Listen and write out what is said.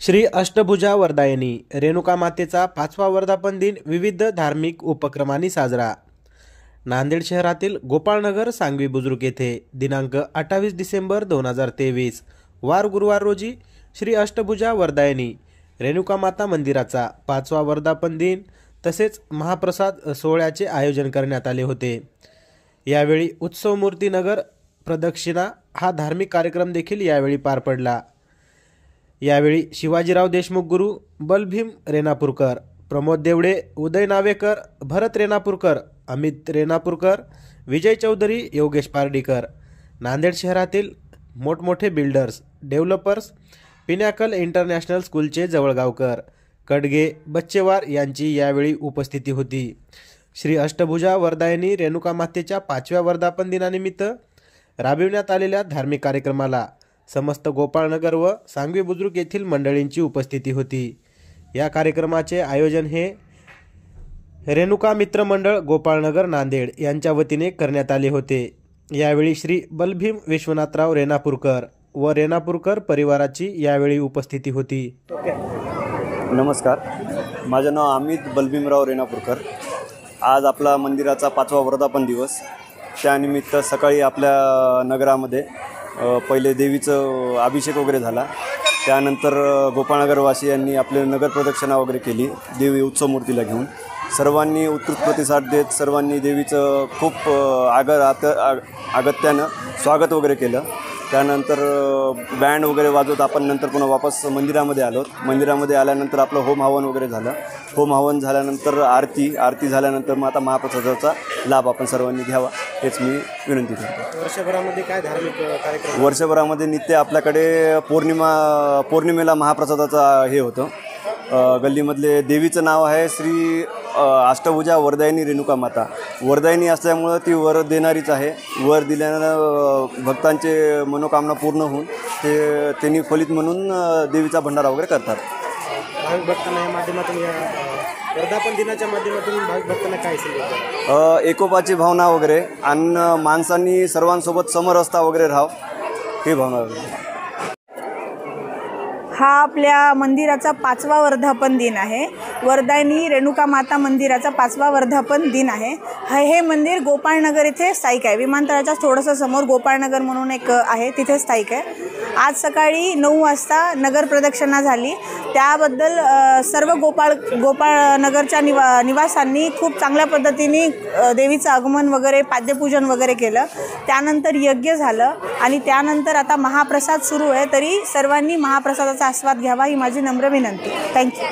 श्री अष्टभुजा वरदायिनी रेणुका मातेचा 5वा वर्धापन दिन विविध धार्मिक उपक्रमांनी साजरा। नांदेड शहरातील गोपाळनगर सांगवी बुजुर्ग येथे दिनांक 28 डिसेंबर 2023 वार गुरुवार रोजी श्री अष्टभुजा वरदायिनी रेणुका माता मंदिराचा 5वा वर्धापन दिन तसेच महाप्रसाद सोहळ्याचे आयोजन करण्यात आले होते। यावेळी उत्सव मूर्ती नगर प्रदक्षिणा हा धार्मिक कार्यक्रम देखील यावेळी पार पडला। यावेळी शिवाजीराव देशमुख गुरु, बलभीम रेणापूरकर, प्रमोद देवडे, उदय नावेकर, भरत रेणापूरकर, अमित रेणापूरकर, विजय चौधरी, योगेश पारडीकर, नांदेड शहरातील मोठमोठे बिल्डर्स, डेव्हलपर्स, पिनॅकल इंटरनॅशनल स्कूलचे जवळगावकर, कडगे, बच्चेवार यांची यावेळी उपस्थिती होती। श्री अष्टभुजा वरदायिनी रेणुका मातेच्या 5व्या वर्धापन दिनानिमित्त राबविण्यात आलेल्या धार्मिक कार्यक्रमाला समस्त गोपाळनगर व सांगवी बुजुर्ग येथील मंडळींची उपस्थिती होती। या कार्यक्रमाचे आयोजन हे रेणुका मित्र मंडळ गोपाळनगर नांदेड यांच्या वतीने करण्यात आले होते। यावेळी श्री बलभीम विश्वनाथराव रेणापूरकर व रेणापूरकर परिवाराची यावेळी उपस्थिती होती। नमस्कार, माझे नाव अमित बलभीमराव रेणापूरकर। आज आपला मंदिराचा 5वा वर्धापन दिवस, त्यानिमित्त सकाळी आपल्या नगरामध्ये पहिले देवीचं अभिषेक वगैरे झाला। त्यानंतर गोपाळनगरवासियांनी आपले नगर प्रदक्षिणा वगैरे केली देवी उत्सव मूर्तीला घेऊन। सर्वांनी उत्कृष्ट प्रतिसाद देत सर्वांनी देवीचं खूप अगत्यानं स्वागत वगैरे केलं। त्यानंतर बँड वगैरे वाजवत आपण नंतर पुन्हा वापस मंदिरामध्ये आलो। मंदिरामध्ये आल्यानंतर आपलं होम हवन वगैरे झालं। होम हवन झाल्यानंतर आरती झाल्यानंतर मग आता महाप्रसादाचा लाभ आपण सर्वांनी घ्यावा हेच मी विनंती करतो। वर्षभरामध्ये काय धार्मिक कार्यक्रम? वर्षभरामध्ये नित्य आपल्याकडे पौर्णिमेला महाप्रसादाचा हे होतं। गल्लीमधले देवीचं नाव आहे श्री अष्टभुजा वरदायिनी रेणुका माता। वरदायिनी असल्यामुळं ती वर देणारीच आहे। वर दिल्यानं भक्तांचे मनोकामना पूर्ण होऊन त्यांनी फलित म्हणून देवीचा भंडारा वगैरे करतात। भाविक भक्तांना या माध्यमातून वर्धापन दिनाच्या माध्यमातून भाविक भक्तांना काय सांगितलं? एकोपाची भावना वगैरे आणि माणसांनी सर्वांसोबत समरसता वगैरे राहावं ही भावना वगैरे। हा आपल्या मंदिराचा 5वा वर्धापन दिन आहे। वरदायिनी रेणुका माता मंदिराचा 5वा वर्धापन दिन आहे। हे मंदिर गोपाळनगर येथे स्थायिक आहे। विमानतळाच्या थोडंसं समोर गोपाळनगर म्हणून एक आहे, तिथे स्थायिक आहे। आज सकाळी 9 वाजता नगर प्रदक्षिणा झाली। त्याबद्दल सर्व गोपाळनगरच्या निवासांनी खूप चांगल्या पद्धतीने देवीचं आगमन वगैरे पाद्यपूजन वगैरे केलं। त्यानंतर यज्ञ झालं आणि त्यानंतर आता महाप्रसाद सुरू आहे। तरी सर्वांनी महाप्रसादाचा आस्वाद घ्यावा ही माझी नम्र विनंती। थँक्यू।